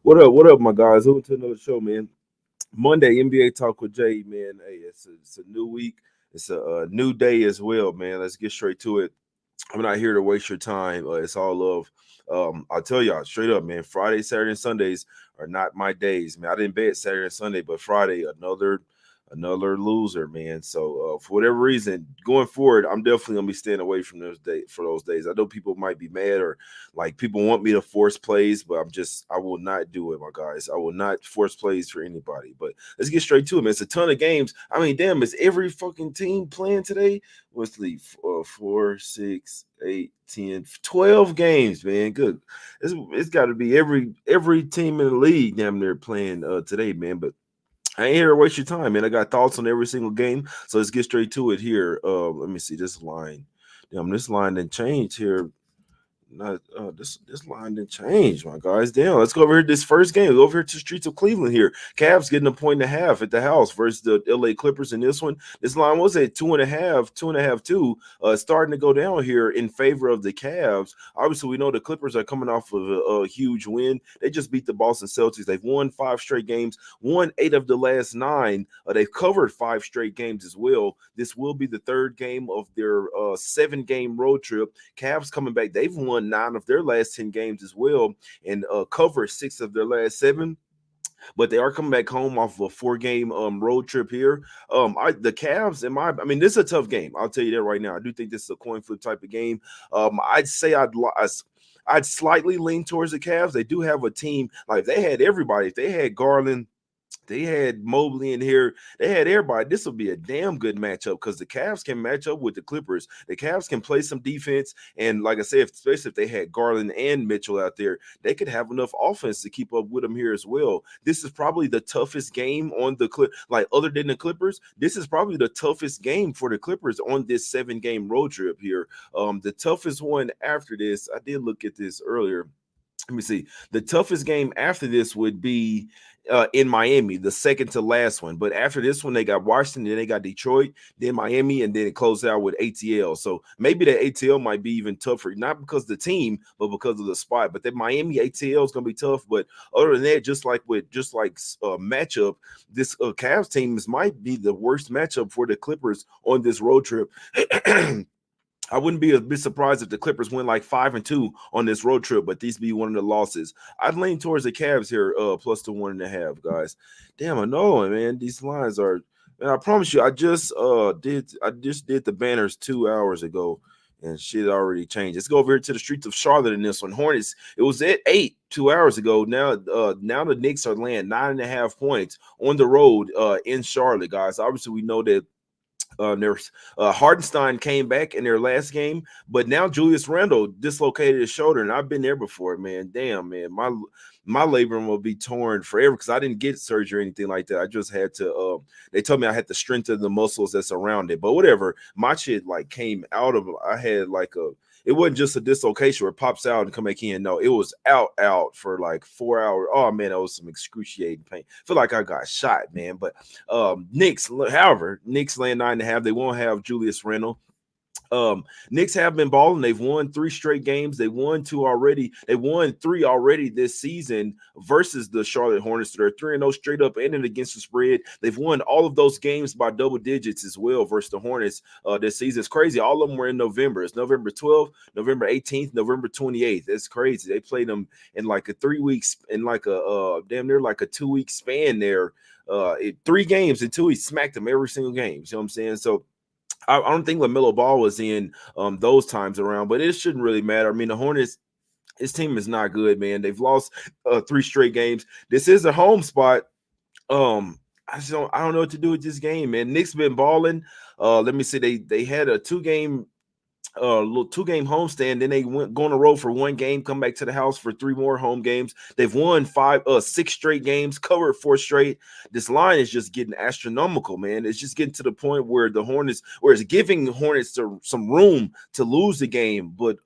What up, my guys? Welcome to another show, man. Monday NBA Talk with Jay, man. Hey, it's a new week. It's a new day as well, man. Let's get straight to it. I'm not here to waste your time. It's all love. I'll tell y'all straight up, man. Friday, Saturday, and Sundays are not my days, man. I didn't bet Saturday and Sunday, but Friday, another loser, man. So for whatever reason, going forward, I'm definitely gonna be staying away from those days. I know people might be mad or like people want me to force plays, but I will not do it, my guys. I will not force plays for anybody. But let's get straight to it, man. It's a ton of games. I mean, damn, is every fucking team playing today? What's the 4, 6, 8, 10, 12 games, man. Good. It's got to be every team in the league damn near playing today, man. But I ain't here to waste your time, man. I got thoughts on every single game, so let's get straight to it here. Let me see this line. Damn, this line didn't change here. Not this line didn't change, my guys. Damn, let's go over here. This first game, go over here to the streets of Cleveland here. Cavs getting a point and a half at the house versus the LA Clippers in this one. This line was at 2.5, 2. Starting to go down here in favor of the Cavs. Obviously, we know the Clippers are coming off of a huge win. They just beat the Boston Celtics. They've won 5 straight games, won 8 of the last 9. They've covered 5 straight games as well. This will be the third game of their 7-game road trip. Cavs coming back. They've won 9 of their last 10 games as well and cover 6 of their last 7, but they are coming back home off of a 4-game road trip here. The Cavs, I mean, this is a tough game. I'll tell you that right now. I do think this is a coin flip type of game. I'd say I'd slightly lean towards the Cavs. They do have a team, like they had everybody. If they had Garland, they had Mobley in here. They had everybody. This will be a damn good matchup because the Cavs can match up with the Clippers. The Cavs can play some defense. And like I said, especially if they had Garland and Mitchell out there, they could have enough offense to keep up with them here as well. This is probably the toughest game on the like other than the Clippers. This is probably the toughest game for the Clippers on this 7-game road trip here. The toughest one after this, I did look at this earlier. Let me see. The toughest game after this would be in Miami, the second to last one. But after this one, they got Washington, then they got Detroit, then Miami, and then it closed out with ATL. So maybe the ATL might be even tougher, not because of the team, but because of the spot. But the Miami ATL is going to be tough. But other than that, just like matchup, this Cavs team might be the worst matchup for the Clippers on this road trip. I wouldn't be a bit surprised if the Clippers win like 5-2 on this road trip, but these be one of the losses. I'd lean towards the Cavs here, plus the 1.5, guys. Damn, I know, man. These lines are, and I promise you, I just did the banners 2 hours ago, and shit already changed. Let's go over here to the streets of Charlotte in this one. Hornets, it was at 8 2 hours ago. Now the Knicks are laying 9.5 points on the road in Charlotte, guys. Obviously, we know that. Hardenstein came back in their last game, but now Julius Randle dislocated his shoulder, and I've been there before, man. Damn, man, my labrum will be torn forever because I didn't get surgery or anything like that. I just had to. They told me I had to strengthen the muscles that's around it, but whatever. My shit like came out of. I had like a. It wasn't just a dislocation where it pops out and come back in. No, it was out for like 4 hours. Oh man, that was some excruciating pain. I feel like I got shot, man. But Knicks laying 9.5. They won't have Julius Randle. Knicks have been balling. They've won 3 straight games. They won 2 already. They won 3 already this season versus the Charlotte Hornets. They're 3-0 straight up and against the spread. They've won all of those games by double digits as well versus the Hornets this season. It's crazy. All of them were in November. It's November 12th, November 18th, November 28th. It's crazy. They played them in like a 3 weeks, in like a damn near like a 2-week span there. 3 games in 2 weeks, smacked them every single game. You know what I'm saying? So I don't think LaMelo Ball was in those times around, but it shouldn't really matter. I mean, the Hornets, his team is not good, man. They've lost 3 straight games. This is a home spot. I don't know what to do with this game, man. Knicks been balling. Let me see. They had a 2-game little 2-game homestand. Then they went go on the road for 1 game, come back to the house for 3 more home games. They've won 6 straight games, covered 4 straight. This line is just getting astronomical, man. It's just getting to the point where the Hornets, where it's giving Hornets some room to lose the game, but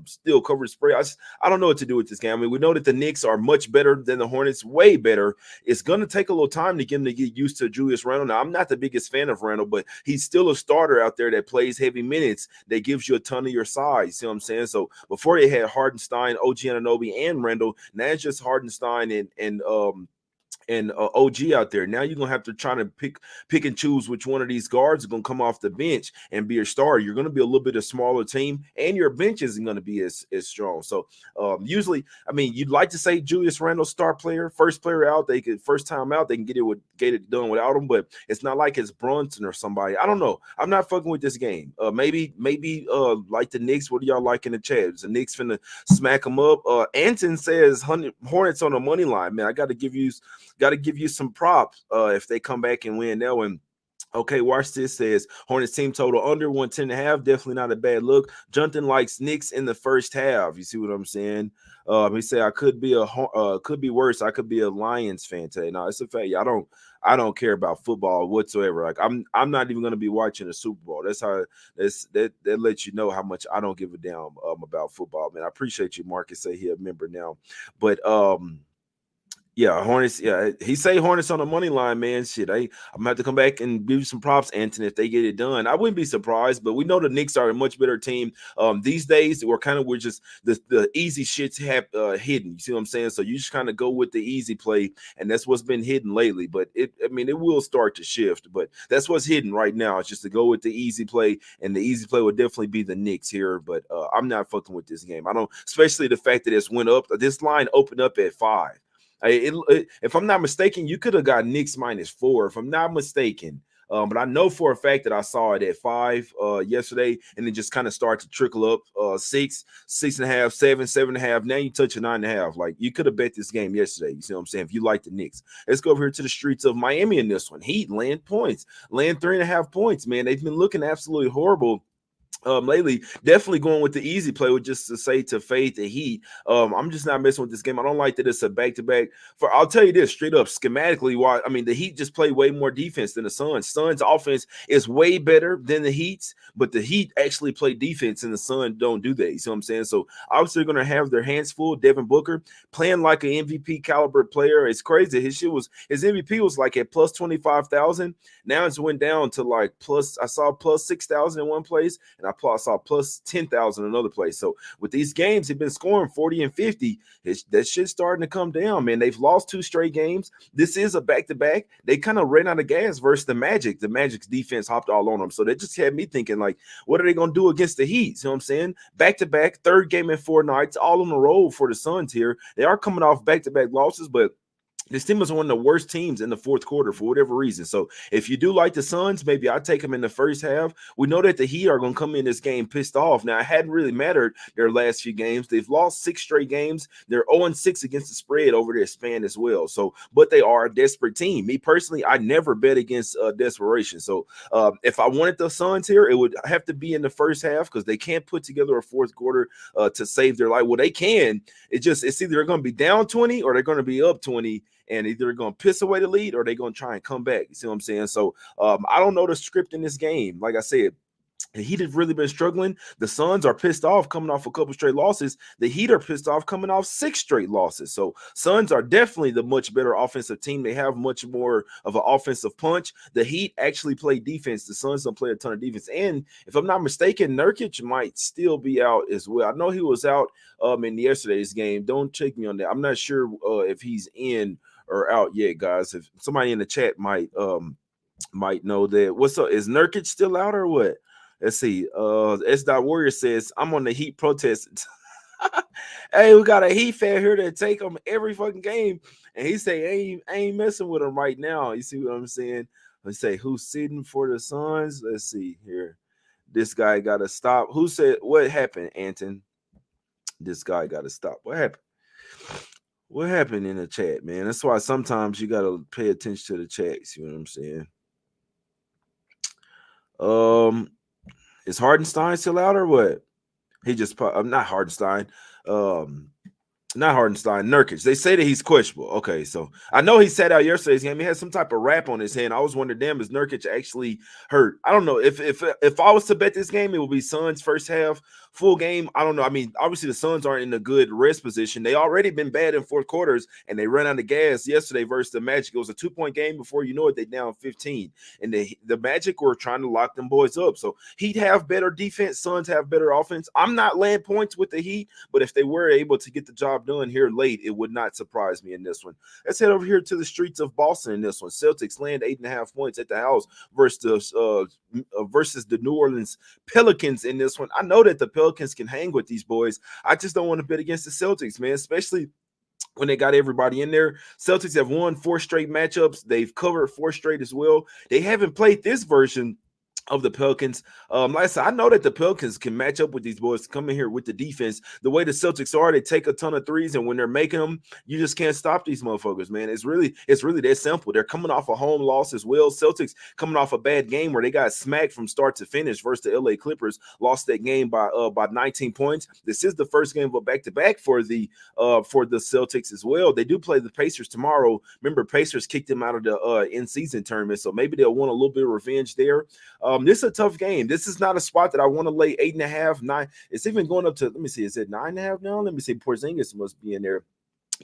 still cover the spread. I don't know what to do with this game. I mean, we know that the Knicks are much better than the Hornets, way better. It's going to take a little time to get him to get used to Julius Randle. Now, I'm not the biggest fan of Randle, but he's still a starter out there that plays heavy minutes, that gives you a ton of your size. You see what I'm saying? So before they had Hardenstein, OG Anunoby, and Randle, now it's just Hardenstein and OG out there. Now you're gonna have to try to pick and choose which one of these guards are gonna come off the bench and be a star. You're gonna be a little bit a smaller team, and your bench isn't gonna be as strong. So usually, I mean, you'd like to say Julius Randle star player, first player out. They could first time out, they can get it done without him, but it's not like it's Brunson or somebody. I don't know. I'm not fucking with this game. Maybe like the Knicks. What do y'all like in the chat? Is the Knicks finna smack them up? Anton says Hornets on the money line. Man, I got to give you some props if they come back and win that one. Okay, watch this. Says Hornets team total under 110.5. Definitely not a bad look. Jonathan likes Knicks in the first half. You see what I'm saying? He said I could be worse. I could be a Lions fan today. No, it's a fact. Yeah, I don't care about football whatsoever. Like I'm not even going to be watching the Super Bowl. That's how that lets you know how much I don't give a damn about football, man. I appreciate you, Marcus. Say he a member now, but yeah, Hornets. Yeah, he say Hornets on the money line, man. Shit, I'm gonna have to come back and give you some props, Anthony, if they get it done. I wouldn't be surprised, but we know the Knicks are a much better team these days. We're just the easy shit's hidden. You see what I'm saying? So you just kind of go with the easy play, and that's what's been hidden lately. But it will start to shift, but that's what's hidden right now. It's just to go with the easy play, and the easy play would definitely be the Knicks here. But I'm not fucking with this game. I don't, especially the fact that it's went up. This line opened up at 5. If I'm not mistaken, you could have got Knicks -4, if I'm not mistaken. But I know for a fact that I saw it at 5 yesterday, and it just kind of started to trickle up 6, 6.5, 7, 7.5. Now you touch a 9.5. Like you could have bet this game yesterday. You see what I'm saying? If you like the Knicks, let's go over here to the streets of Miami in this one. Heat land 3.5 points. Man, they've been looking absolutely horrible lately. Definitely going with the easy play, with just to say to fade the Heat. I'm just not messing with this game. I don't like that it's a back-to-back. I'll tell you this straight up, schematically, why I mean the Heat just play way more defense than the Suns. Suns offense is way better than the Heat's, but the Heat actually play defense and the Suns don't do that. You see what I'm saying? So obviously they're gonna have their hands full. Devin Booker playing like an MVP caliber player. It's crazy. His MVP was like at plus 25,000. Now it's went down to like I saw plus 6,000 in one place, and I saw plus 10,000 in another place. So with these games, they've been scoring 40 and 50. That shit's starting to come down, man. They've lost 2 straight games. This is a back-to-back. They kind of ran out of gas versus the Magic. The Magic's defense hopped all on them. So that just had me thinking, like, what are they going to do against the Heat? You know what I'm saying? Back-to-back, third game in 4 nights, all on the road for the Suns here. They are coming off back-to-back losses, but this team is one of the worst teams in the fourth quarter for whatever reason. So if you do like the Suns, maybe I take them in the first half. We know that the Heat are going to come in this game pissed off. Now, it hadn't really mattered their last few games. They've lost 6 straight games. They're 0-6 against the spread over their span as well. So, but they are a desperate team. Me personally, I never bet against desperation. So if I wanted the Suns here, it would have to be in the first half because they can't put together a fourth quarter to save their life. Well, they can. It's either they're going to be down 20 or they're going to be up 20. And either they're going to piss away the lead or they're going to try and come back. You see what I'm saying? So I don't know the script in this game. Like I said, the Heat have really been struggling. The Suns are pissed off coming off a couple straight losses. The Heat are pissed off coming off 6 straight losses. So Suns are definitely the much better offensive team. They have much more of an offensive punch. The Heat actually play defense. The Suns don't play a ton of defense. And if I'm not mistaken, Nurkic might still be out as well. I know he was out in yesterday's game. Don't check me on that. I'm not sure if he's in or out yet, guys. If somebody in the chat might know that. What's up? Is Nurkic still out or what? Let's see. S. Warrior says, I'm on the Heat protest. Hey, we got a Heat fan here that take him every fucking game. And he say, I ain't messing with him right now. You see what I'm saying? Let's say, who's sitting for the Suns? Let's see here. This guy got to stop. Who said, what happened, Anton? This guy got to stop. What happened? What happened in the chat, man? That's why sometimes you got to pay attention to the chat. See what I'm saying? Is Hardenstein still out or what? He just not Hardenstein. Um, Not Hardenstein, Nurkic. They say that he's questionable. Okay, so I know he sat out yesterday's game. He had some type of wrap on his hand. I was wondering, damn, is Nurkic actually hurt? I don't know. If I was to bet this game, it would be Suns first half, full game. I don't know. I mean, obviously the Suns aren't in a good rest position. They already been bad in fourth quarters, and they ran out of gas yesterday versus the Magic. It was a 2-point game. Before you know it, they down 15, and the Magic were trying to lock them boys up. So Heat have better defense. Suns have better offense. I'm not laying points with the Heat, but if they were able to get the job done here late, it would not surprise me in this one. Let's head over here to the streets of Boston in this one. Celtics land 8.5 points at the house versus the New Orleans Pelicans in this one. I know that the Pelicans can hang with these boys. I just don't want to bet against the Celtics, man, especially when they got everybody in there. Celtics have won 4 straight matchups. They've covered 4 straight as well. They haven't played this version of the Pelicans. Like I said, I know that the Pelicans can match up with these boys, come in here with the defense. The way the Celtics are, they take a ton of threes, and when they're making them, you just can't stop these motherfuckers, man. It's really that simple. They're coming off a home loss as well. Celtics coming off a bad game where they got smacked from start to finish versus the LA Clippers, lost that game by 19 points. This is the first game of a back-to-back for the Celtics as well. They do play the Pacers tomorrow. Remember, Pacers kicked them out of the in-season tournament, so maybe they'll want a little bit of revenge there. This is a tough game. This is not a spot that I want to lay 8.5, 9. It's even going up to, let me see, is it 9.5 now? Let me see. Porzingis must be in there.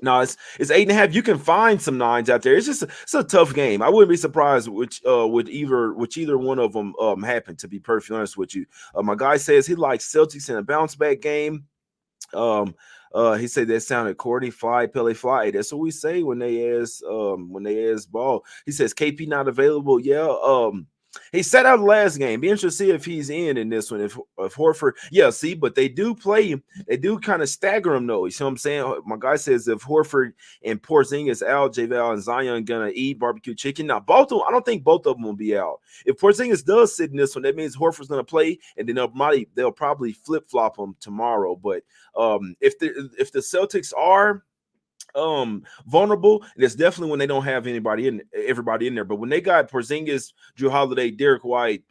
No, it's 8.5. You can find some 9s out there. It's a tough game. I wouldn't be surprised which either one of them happen, to be perfectly honest with you. My guy says he likes Celtics in a bounce back game. He said that sounded corny. Fly, Pele, fly. That's what we say when they ask ball. He says KP not available. Yeah. He sat out the last game. Be interested to see if he's in this one. If Horford, yeah, see, but they do kind of stagger him though. You see what I'm saying? My guy says if Horford and Porzingis out, JVL and Zion gonna eat barbecue chicken. Now, both of them, I don't think both of them will be out. If Porzingis does sit in this one, that means Horford's gonna play, and then they'll probably flip flop him tomorrow. But if the Celtics are vulnerable, and it's definitely when they don't have everybody in there. But when they got Porzingis, Drew Holiday, Derek White,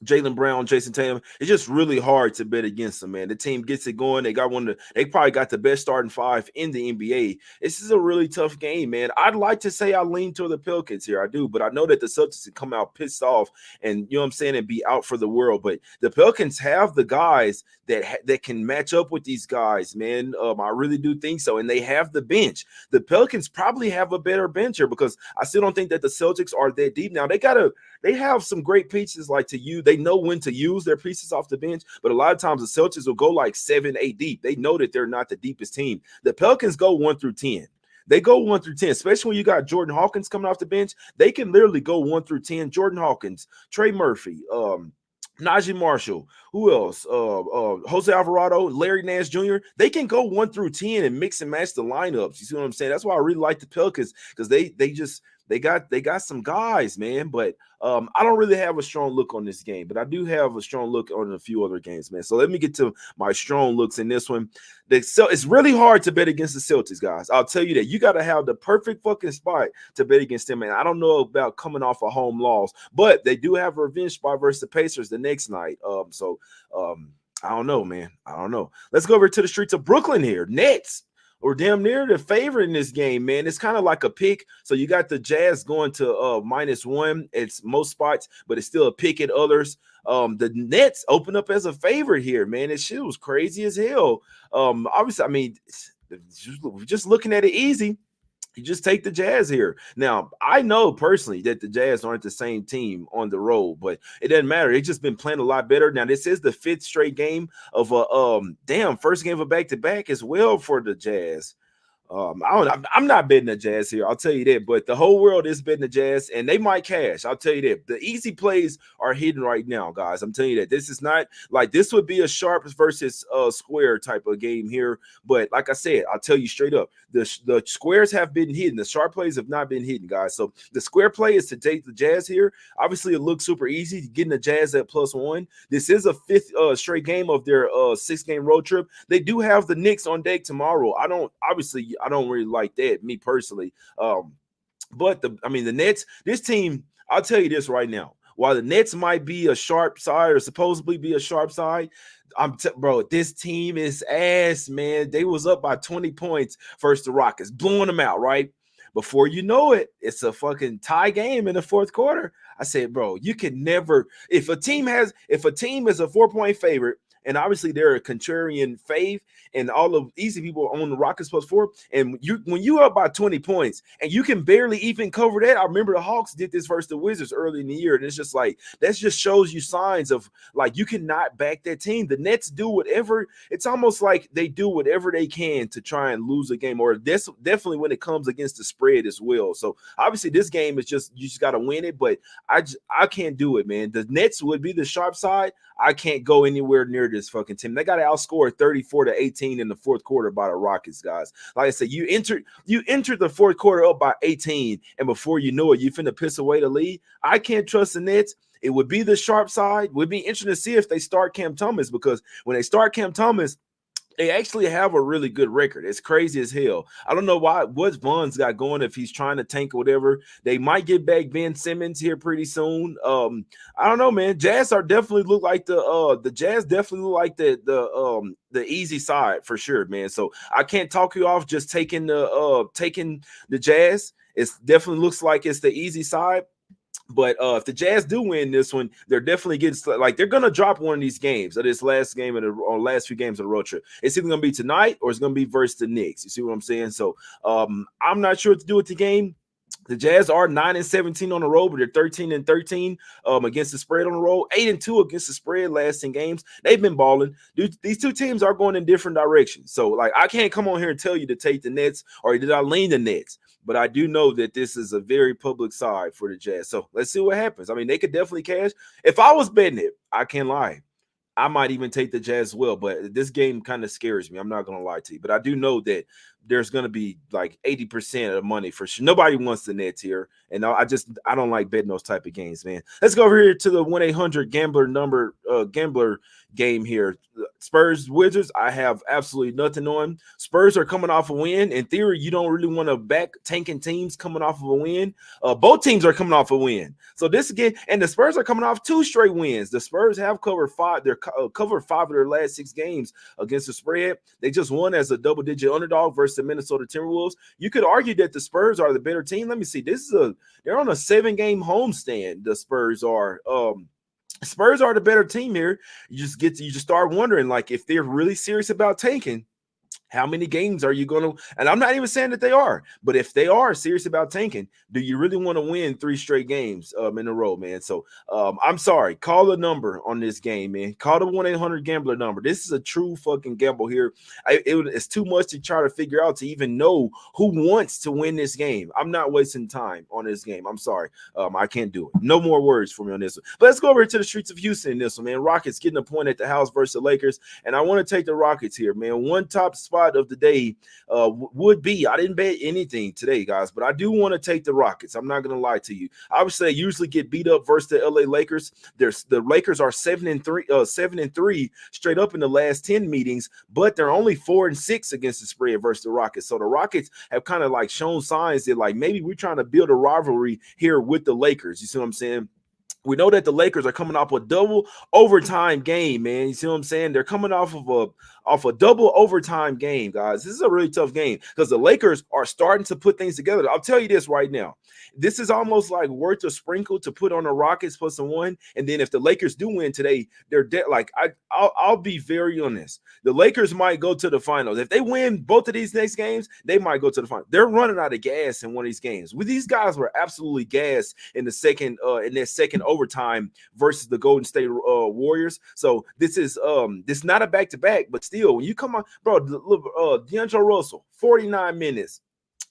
Jaylen Brown, Jason Tatum, it's just really hard to bet against them, man. The team gets it going. They probably got the best starting 5 in the NBA. This is a really tough game, man. I'd like to say I lean toward the Pelicans here. I do, but I know that the Celtics can come out pissed off and, you know what I'm saying, and be out for the world. But the Pelicans have the guys that can match up with these guys, man. I really do think so. And they have the bench. The Pelicans probably have a better bench here because I still don't think that the Celtics are that deep. Now, they have some great pieces like to use. They know when to use their pieces off the bench, but a lot of times the Celtics will go like 7, 8 deep. They know that they're not the deepest team. The Pelicans go 1 through 10. They go 1 through 10, especially when you got Jordan Hawkins coming off the bench. They can literally go 1 through 10. Jordan Hawkins, Trey Murphy, Najee Marshall, who else? Jose Alvarado, Larry Nance Jr. They can go 1 through 10 and mix and match the lineups. You see what I'm saying? That's why I really like the Pelicans, because they got some guys, man. But I don't really have a strong look on this game, but I do have a strong look on a few other games, man. So let me get to my strong looks in this one. It's really hard to bet against the Celtics, guys. I'll tell you that. You got to have the perfect fucking spot to bet against them, man. I don't know about coming off a home loss, but they do have a revenge spot versus the Pacers the next night. I don't know, man. I don't know. Let's go over to the streets of Brooklyn here. Nets or damn near the favorite in this game, man. It's kind of like a pick. So you got the Jazz going to -1. It's most spots, but it's still a pick at others. The Nets open up as a favorite here, man. This shit was crazy as hell. Obviously, I mean, just looking at it easy, you just take the Jazz here. Now, I know personally that the Jazz aren't the same team on the road, but it doesn't matter. They've just been playing a lot better. Now, this is the 5th straight game of a first game of a back-to-back as well for the Jazz. I'm not betting the Jazz here. I'll tell you that. But the whole world is betting the Jazz, and they might cash. I'll tell you that. The easy plays are hidden right now, guys. I'm telling you that. This is not like this would be a sharps versus square type of game here. But like I said, I'll tell you straight up, the squares have been hidden. The sharp plays have not been hidden, guys. So the square play is to take the Jazz here. Obviously, it looks super easy getting the Jazz at +1. This is a 5th straight game of their 6-game road trip. They do have the Knicks on deck tomorrow. I don't really like that, me personally. But the Nets, this team, I'll tell you this right now. while the Nets might be a sharp side or supposedly be a sharp side, bro, this team is ass, man. They was up by 20 points versus the Rockets, blowing them out, right? Before you know it, it's a fucking tie game in the fourth quarter. I said, bro, you can never, if a team is a 4-point favorite, and obviously they're a contrarian fave, and all of easy people own the Rockets +4. And when you up by 20 points and you can barely even cover that, I remember the Hawks did this versus the Wizards early in the year, and it's just like that just shows you signs of like you cannot back that team. The Nets do whatever. It's almost like they do whatever they can to try and lose a game, or this definitely when it comes against the spread as well. So obviously this game is just you just got to win it, but I can't do it, man. The Nets would be the sharp side. I can't go anywhere near this fucking team. They got to outscore 34-18 in the fourth quarter by the Rockets, guys. Like I said, you entered the fourth quarter up by 18, and before you know it, you finna piss away the lead. I can't trust the Nets. It would be the sharp side. Would be interesting to see if they start Cam Thomas, because when they start Cam Thomas, they actually have a really good record. It's crazy as hell. I don't know what Von's got going, if he's trying to tank or whatever. They might get back Ben Simmons here pretty soon. I don't know, man. Jazz definitely look like the Jazz definitely look like the easy side for sure, man. So I can't talk you off just taking the Jazz. It definitely looks like it's the easy side. But if the Jazz do win this one, they're definitely getting like they're gonna drop one of these games of this last game or last few games of the road trip. It's either gonna be tonight or it's gonna be versus the Knicks. You see what I'm saying? So I'm not sure what to do with the game. The Jazz are 9-17 on the road, but they're 13-13 against the spread on the road, 8-2 against the spread last 10 games. They've been balling. Dude, these two teams are going in different directions. So, like, I can't come on here and tell you to take the Nets or did I lean the Nets. But I do know that this is a very public side for the Jazz. So let's see what happens. I mean, they could definitely cash. If I was betting it, I can't lie, I might even take the Jazz as well, but this game kind of scares me. I'm not going to lie to you, but I do know that there's going to be like 80% of the money for sure. Nobody wants the Nets here, and I don't like betting those type of games, man. Let's go over here to the 1-800 gambler game here. Spurs Wizards, I have absolutely nothing on. Spurs are coming off a win. In theory, you don't really want to back tanking teams coming off of a win. Both teams are coming off a win. So this again, and the Spurs are coming off 2 straight wins. The Spurs have covered 5. They're covered 5 of their last 6 games against the spread. They just won as a double-digit underdog versus the Minnesota Timberwolves. You could argue that the Spurs are the better team. Let me see. They're on a 7-game homestand. The Spurs are. Spurs are the better team here. You just start wondering, like, if they're really serious about tanking, how many games are you going to, and I'm not even saying that they are, but if they are serious about tanking, do you really want to win 3 straight games in a row, man? So I'm sorry, call the number on this game, man. Call the 1-800 gambler number. This is a true fucking gamble here. It's too much to try to figure out to even know who wants to win this game. I'm not wasting time on this game. I'm sorry. I can't do it. No more words for me on this one. But let's go over to the streets of Houston in this one, man. Rockets getting a point at the house versus the Lakers, and I want to take the Rockets here, man. One top spot of the day would be, I didn't bet anything today, guys, but I do want to take the Rockets. I'm not going to lie to you. Obviously, they usually get beat up versus the LA Lakers. The Lakers are 7-3 straight up in the last 10 meetings, but they're only 4-6 against the spread versus the Rockets. So the Rockets have kind of like shown signs that like maybe we're trying to build a rivalry here with the Lakers. You see what I'm saying? We know that the Lakers are coming off a double overtime game, man. You see what I'm saying? They're coming off a double overtime game, guys. This is a really tough game because the Lakers are starting to put things together. I'll tell you this right now. This is almost like worth a sprinkle to put on the Rockets +1. And then if the Lakers do win today, they're dead. Like I'll be very honest. The Lakers might go to the finals. If they win both of these next games, they might go to the finals. They're running out of gas in one of these games. These guys were absolutely gassed in the second overtime versus the Golden State Warriors. So this is not a back-to-back, but still, when you come on, bro, D'Angelo Russell, 49 minutes.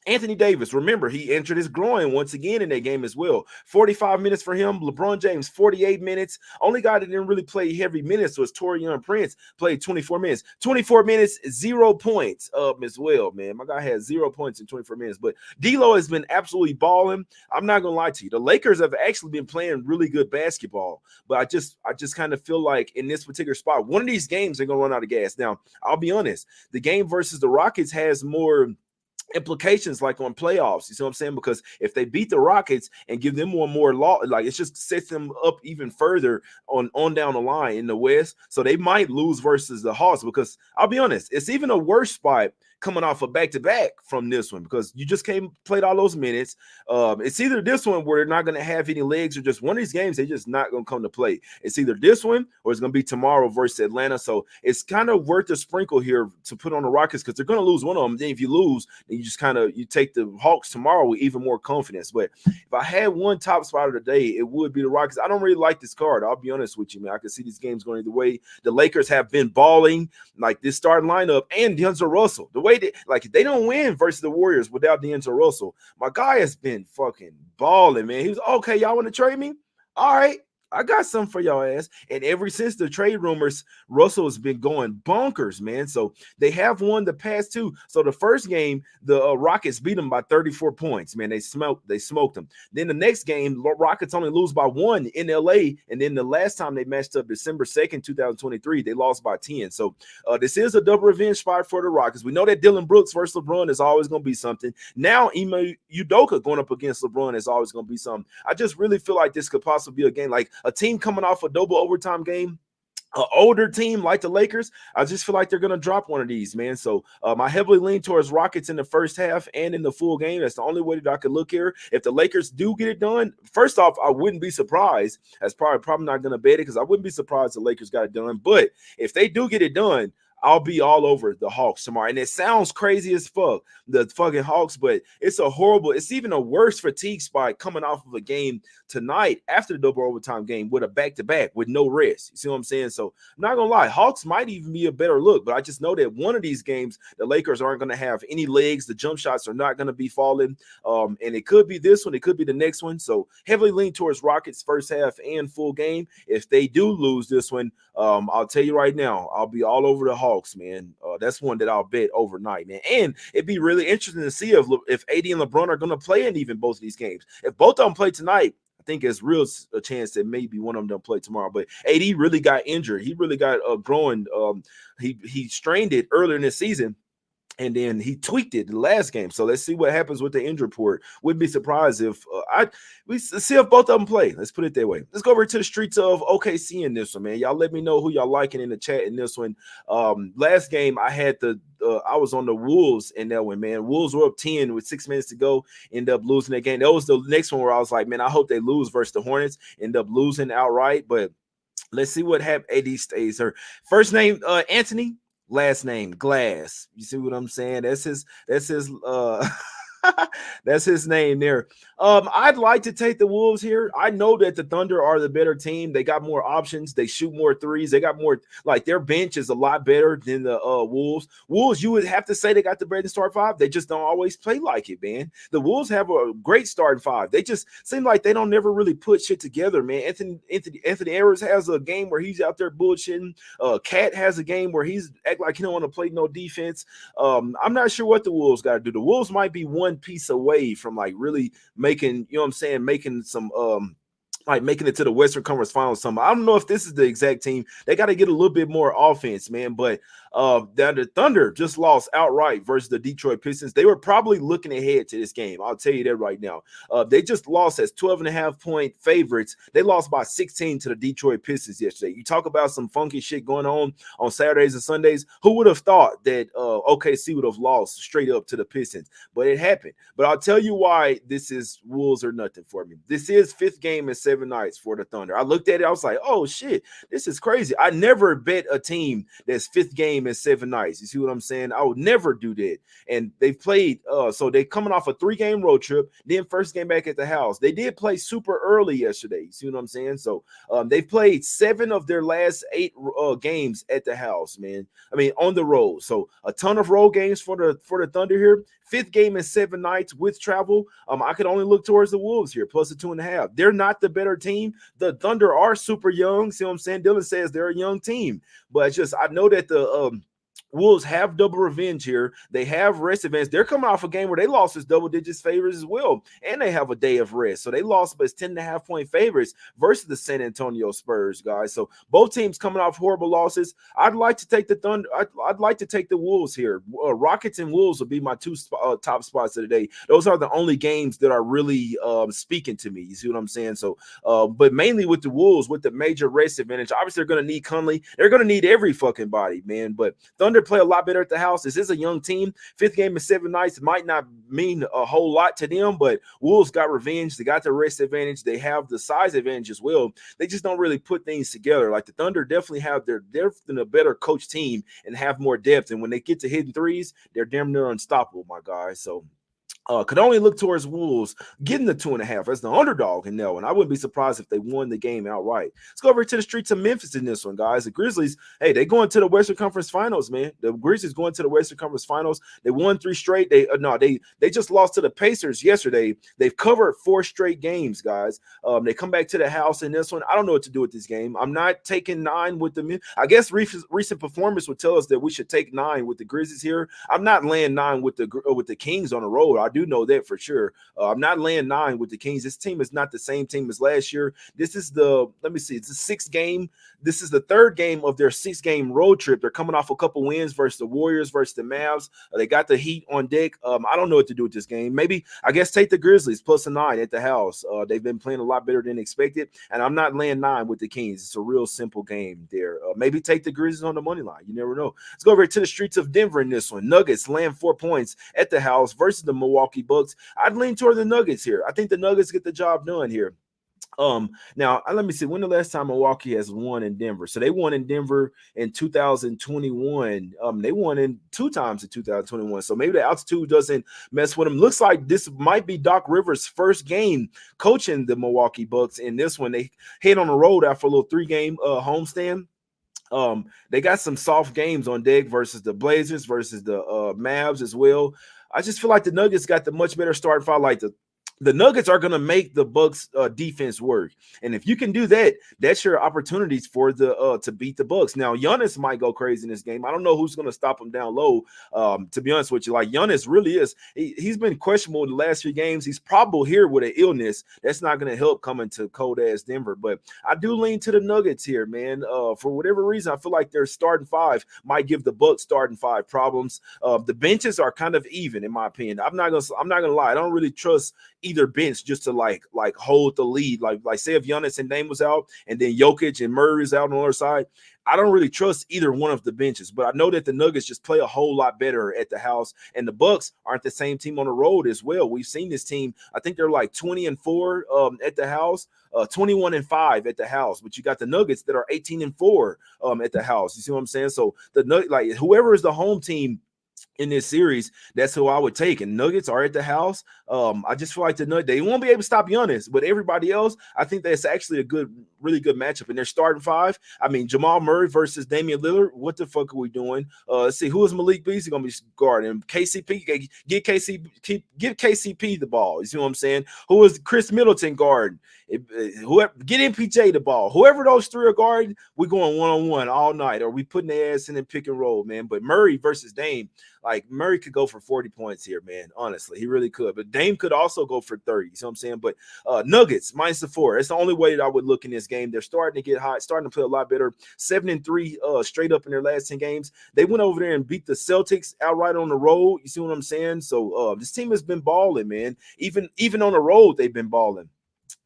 Anthony Davis, remember, he injured his groin once again in that game as well. 45 minutes for him. LeBron James, 48 minutes. Only guy that didn't really play heavy minutes was Taurean Prince, played 24 minutes. 24 minutes, 0 points as well, man. My guy had 0 points in 24 minutes. But D'Lo has been absolutely balling. I'm not going to lie to you. The Lakers have actually been playing really good basketball. But I just kind of feel like in this particular spot, one of these games, they're going to run out of gas. Now, I'll be honest. The game versus the Rockets has more implications like on playoffs. You see what I'm saying? Because if they beat the Rockets and give them one more law, like it just sets them up even further on down the line in the West. So they might lose versus the Hawks, because I'll be honest, it's even a worse spot coming off a back-to-back from this one, because you just came played all those minutes. It's either this one where they're not going to have any legs, or just one of these games they're just not going to come to play. It's either this one or it's going to be tomorrow versus Atlanta. So it's kind of worth a sprinkle here to put on the Rockets, because they're going to lose one of them. Then if you lose, then you just you take the Hawks tomorrow with even more confidence. But if I had one top spot of the day, it would be the Rockets. I don't really like this card. I'll be honest with you, man. I can see these games going either way. The Lakers have been balling, like this starting lineup, and D'Angelo Russell. The way that, like, they don't win versus the Warriors without D'Angelo Russell. My guy has been fucking balling, man. He was okay. Y'all want to trade me? All right. I got something for y'all ass. And ever since the trade rumors, Russell has been going bonkers, man. So they have won the past two. So the first game, the Rockets beat them by 34 points, man. They smoked them. Then the next game, Rockets only lose by 1 in LA. And then the last time they matched up, December 2nd, 2023, they lost by 10. So this is a double revenge spot for the Rockets. We know that Dylan Brooks versus LeBron is always going to be something. Now, Ime Udoka going up against LeBron is always going to be something. I just really feel like this could possibly be a game like a team coming off a double overtime game, an older team like the Lakers. I just feel like they're going to drop one of these, man. So I heavily lean towards Rockets in the first half and in the full game. That's the only way that I could look here. If the Lakers do get it done, first off, I wouldn't be surprised. That's probably not going to bet it, because I wouldn't be surprised the Lakers got it done. But if they do get it done, I'll be all over the Hawks tomorrow. And it sounds crazy as fuck, the fucking Hawks, but it's even a worse fatigue spot coming off of a game tonight after the double overtime game with a back-to-back with no rest. You see what I'm saying? So I'm not going to lie. Hawks might even be a better look, but I just know that one of these games, the Lakers aren't going to have any legs. The jump shots are not going to be falling. And it could be this one. It could be the next one. So heavily lean towards Rockets first half and full game. If they do lose this one, I'll tell you right now, I'll be all over the Hawks, man. That's one that I'll bet overnight, man. And it'd be really interesting to see if AD and LeBron are going to play in even both of these games. If both of them play tonight, I think it's real a chance that maybe one of them don't play tomorrow. But AD really got injured. He really got growing. He strained it earlier in the season, and then he tweaked it the last game. So let's see what happens with the injury report. Wouldn't be surprised if we see if both of them play. Let's put it that way. Let's go over to the streets of OKC in this one, man. Y'all let me know who y'all liking in the chat in this one. Last game I had I was on the Wolves in that one, man. Wolves were up 10 with 6 minutes to go. End up losing that game. That was the next one where I was like, man, I hope they lose versus the Hornets. End up losing outright, but let's see what happens. AD stays her. First name Anthony. Last name Glass. You see what I'm saying? That's his that's his name there. I'd like to take the Wolves here. I know that the Thunder are the better team. They got more options. They shoot more threes. They got more, like, their bench is a lot better than the Wolves. Wolves, you would have to say they got the better start five. They just don't always play like it, man. The Wolves have a great starting five. They just seem like they don't never really put shit together, man. Anthony Edwards has a game where he's out there bullshitting. Cat has a game where he's act like he don't want to play no defense. I'm not sure what the Wolves got to do. The Wolves might be one piece away from like really making, you know what I'm saying, making some like making it to the Western Conference Finals. I don't know if this is the exact team. They got to get a little bit more offense, man. But the Thunder just lost outright versus the Detroit Pistons. They were probably looking ahead to this game. I'll tell you that right now. They just lost as 12.5-point favorites. They lost by 16 to the Detroit Pistons yesterday. You talk about some funky shit going on Saturdays and Sundays. Who would have thought that OKC would have lost straight up to the Pistons? But it happened. But I'll tell you why this is Wolves or nothing for me. This is fifth game in 7 nights for the Thunder. I looked at it. I was like, oh, shit, this is crazy. I never bet a team that's fifth game in 7 nights. You see what I'm saying? I would never do that. And they've played, so they're coming off a 3-game road trip, then first game back at the house. They did play super early yesterday. You see what I'm saying? So they've played 7 of their last 8 games at the house, man. I mean, on the road. So a ton of road games for the Thunder here. 5th game in 7 nights with travel. I could only look towards the Wolves here, plus a 2.5. They're not the better team. The Thunder are super young. See what I'm saying? Dylan says they're a young team, but it's just I know that the Wolves have double revenge here. They have rest advantage. They're coming off a game where they lost as double digits favorites as well, and they have a day of rest. So they lost as 10.5-point favorites versus the San Antonio Spurs, guys. So both teams coming off horrible losses. I'd like to take the Thunder. I'd like to take the Wolves here. Rockets and Wolves will be my two top spots of the day. Those are the only games that are really speaking to me. You see what I'm saying? So, but mainly with the Wolves, with the major rest advantage, obviously they're going to need Conley. They're going to need every fucking body, man. But Thunder play a lot better at the house. This is a young team. 5th game in 7 nights might not mean a whole lot to them, but Wolves got revenge. They got the rest advantage. They have the size advantage as well. They just don't really put things together. Like the Thunder definitely have they're a better coach team and have more depth. And when they get to hitting threes, they're damn near unstoppable, my guys. So could only look towards Wolves getting the 2.5 as the underdog in that one. I wouldn't be surprised if they won the game outright. Let's go over to the streets of Memphis in this one, guys. The Grizzlies, hey, they going to the Western Conference Finals, man. The Grizzlies going to the Western Conference Finals. They won 3 straight. They just lost to the Pacers yesterday. They've covered 4 straight games, guys. They come back to the house in this one. I don't know what to do with this game. I'm not taking 9 with them. I guess recent performance would tell us that we should take 9 with the Grizzlies here. I'm not laying 9 with the Kings on the road. I do know that for sure. I'm not laying 9 with the Kings. This team is not the same team as last year. This is it's the 6th game. This is the 3rd game of their 6-game road trip. They're coming off a couple wins versus the Warriors, versus the Mavs. They got the Heat on deck. I don't know what to do with this game. Maybe, I guess, take the Grizzlies plus a 9 at the house. They've been playing a lot better than expected, and I'm not laying 9 with the Kings. It's a real simple game there. Maybe take the Grizzlies on the money line. You never know. Let's go over to the streets of Denver in this one. Nuggets land 4 points at the house versus the Milwaukee Bucks. I'd lean toward the Nuggets here. I think the Nuggets get the job done here. Now let me see when the last time Milwaukee has won in Denver. So they won in Denver in 2021. They won in 2 times in 2021. So maybe the altitude doesn't mess with them. Looks like this might be Doc Rivers' first game coaching the Milwaukee Bucks. In this one, they head on the road after a little 3-game homestand. They got some soft games on deck versus the Blazers, versus the Mavs as well. I just feel like the Nuggets got the much better starting five. Like the Nuggets are going to make the Bucks defense work. And if you can do that, that's your opportunities for the to beat the Bucks. Now, Giannis might go crazy in this game. I don't know who's going to stop him down low. To be honest with you, like Giannis really is. He's been questionable in the last few games. He's probable here with an illness. That's not going to help coming to cold-ass Denver. But I do lean to the Nuggets here, man. For whatever reason, I feel like their starting 5 might give the Bucks starting 5 problems. The benches are kind of even, in my opinion. I'm not gonna lie. I don't really trust either bench just to like hold the lead. Like say if Giannis and Dame was out and then Jokic and Murray is out on the other side, I don't really trust either one of the benches. But I know that the Nuggets just play a whole lot better at the house, and the Bucks aren't the same team on the road as well. We've seen this team. I think they're like 20-4 at the house, 21-5 at the house. But you got the Nuggets that are 18-4 at the house. You see what I'm saying? So whoever is the home team in this series, that's who I would take. And Nuggets are at the house. I just feel like the Nuggets, they won't be able to stop Giannis, but everybody else, I think that's actually a really good matchup. And they're starting 5. I mean, Jamal Murray versus Damian Lillard. What the fuck are we doing? Let's see, who is Malik Beasley going to be guarding? KCP, give KCP the ball. You see what I'm saying? Who is Chris Middleton guarding? Whoever, get MPJ the ball. Whoever those 3 are guarding, we're going one-on-one all night, or we putting their ass in the pick and roll, man. But Murray versus Dame, like Murray could go for 40 points here, man. Honestly, he really could. But Dame could also go for 30. You know what I'm saying? But Nuggets minus the 4. It's the only way that I would look in this game. They're starting to get hot, starting to play a lot better. 7-3 straight up in their last 10 games. They went over there and beat the Celtics outright on the road. You see what I'm saying? So this team has been balling, man. Even on the road, they've been balling.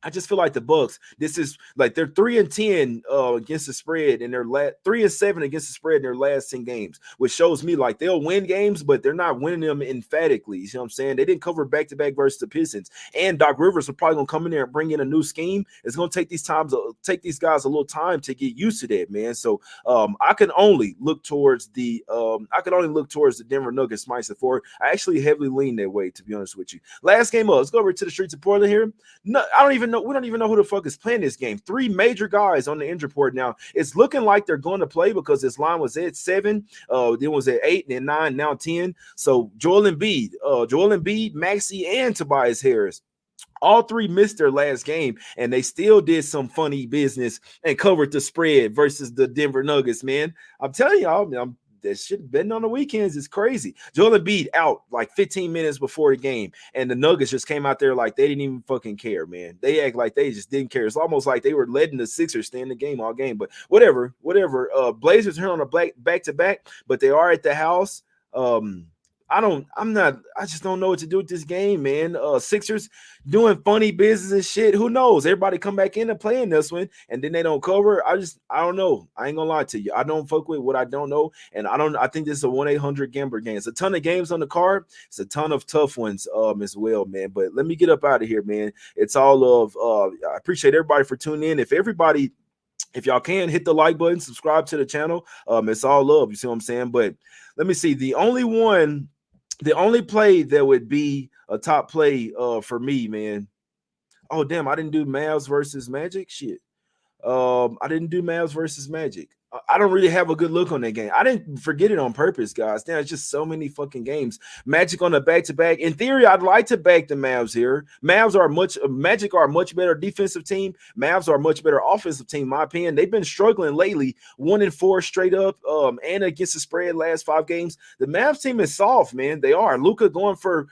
I just feel like the Bucks, this is like they're 3-10 against the spread, and they're 3-7 against the spread in their last 10 games, which shows me like they'll win games, but they're not winning them emphatically. You see what I'm saying? They didn't cover back-to-back versus the Pistons, and Doc Rivers are probably gonna come in there and bring in a new scheme. It's gonna take these guys a little time to get used to that, man. So I can only look towards the Denver Nuggets minus the 4. I actually heavily lean that way, to be honest with you. Last game up. Let's go over to the streets of Portland here. No, we don't even know who the fuck is playing this game. 3 major guys on the injury report now. It's looking like they're going to play because this line was at 7, then was at 8, and then 9, now 10. So Joel Embiid, Maxey, and Tobias Harris. All 3 missed their last game, and they still did some funny business and covered the spread versus the Denver Nuggets, man. I'm telling y'all, that shit betting on the weekends is crazy. Joel Embiid out like 15 minutes before the game, and the Nuggets just came out there like they didn't even fucking care, man. They act like they just didn't care. It's almost like they were letting the Sixers stay in the game all game. But whatever. Blazers are on a back to back, but they are at the house. I just don't know what to do with this game, man. Sixers doing funny business and shit. Who knows? Everybody come back in and play in this one, and then they don't cover. I don't know. I ain't gonna lie to you. I don't fuck with what I don't know, and I think this is a 1-800-GAMBLER game. It's a ton of games on the card. It's a ton of tough ones as well, man. But let me get up out of here, man. It's all of I appreciate everybody for tuning in. If y'all can hit the like button, subscribe to the channel. It's all love. You see what I'm saying? But let me see. The only play that would be a top play for me, man. Oh, damn, I didn't do Mavs versus Magic. Shit. I didn't do Mavs versus Magic. I don't really have a good look on that game. I didn't forget it on purpose, guys. There's just so many fucking games. Magic on the back-to-back. In theory, I'd like to back the Mavs here. Magic are a much better defensive team. Mavs are a much better offensive team, in my opinion. They've been struggling lately, 1-4 straight up, and against the spread last 5 games. The Mavs team is soft, man. They are. Luka going for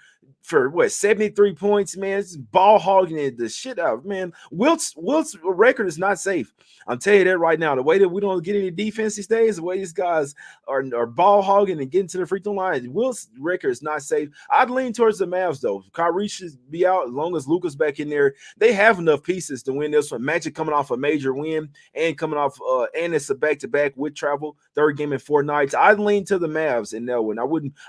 what, 73 points, man. It's ball hogging the shit out, man. Wilt's record is not safe. I'm telling you that right now. The way that we don't get any defense these days, the way these guys are ball hogging and getting to the free throw line, Wilt's record is not safe. I'd lean towards the Mavs though. Kyrie should be out as long as Luka's back in there. They have enough pieces to win this one. Magic coming off a major win and coming off and it's a back-to-back with travel, 3rd game in 4 nights. I'd lean to the Mavs in that one.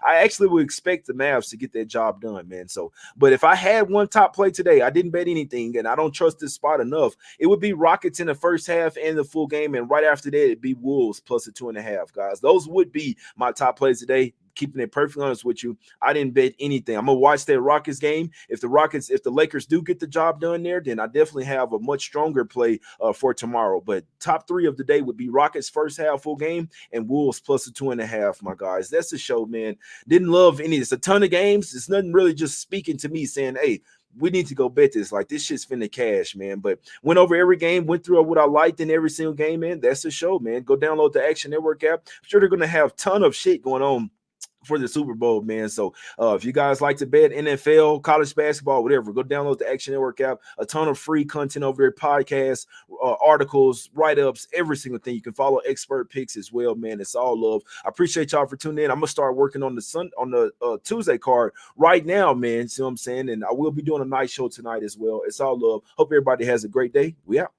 I actually would expect the Mavs to get that job done, man. So, but if I had one top play today, I didn't bet anything, and I don't trust this spot enough. It would be Rockets in the first half and the full game, and right after that, it'd be Wolves plus a 2.5, guys. Those would be my top plays today. Keeping it perfectly honest with you, I didn't bet anything. I'm gonna watch that Rockets game. If the Lakers do get the job done there, then I definitely have a much stronger play for tomorrow. But top 3 of the day would be Rockets first half full game and Wolves plus a 2.5, my guys. That's the show, man. Didn't love any. It's a ton of games. It's nothing really just speaking to me saying, hey, we need to go bet this. Like, this shit's finna cash, man. But went over every game, went through what I liked in every single game, man. That's the show, man. Go download the Action Network app. I'm sure they're gonna have a ton of shit going on for the Super Bowl, man. So if you guys like to bet NFL, college basketball, whatever, go download the Action Network app. A ton of free content over there, podcasts, articles, write-ups, every single thing. You can follow expert picks as well, man. It's all love. I appreciate y'all for tuning in. I'm gonna start working on the Tuesday card right now, man. See what I'm saying? And I will be doing a night show tonight as well. It's all love. Hope everybody has a great day. We out.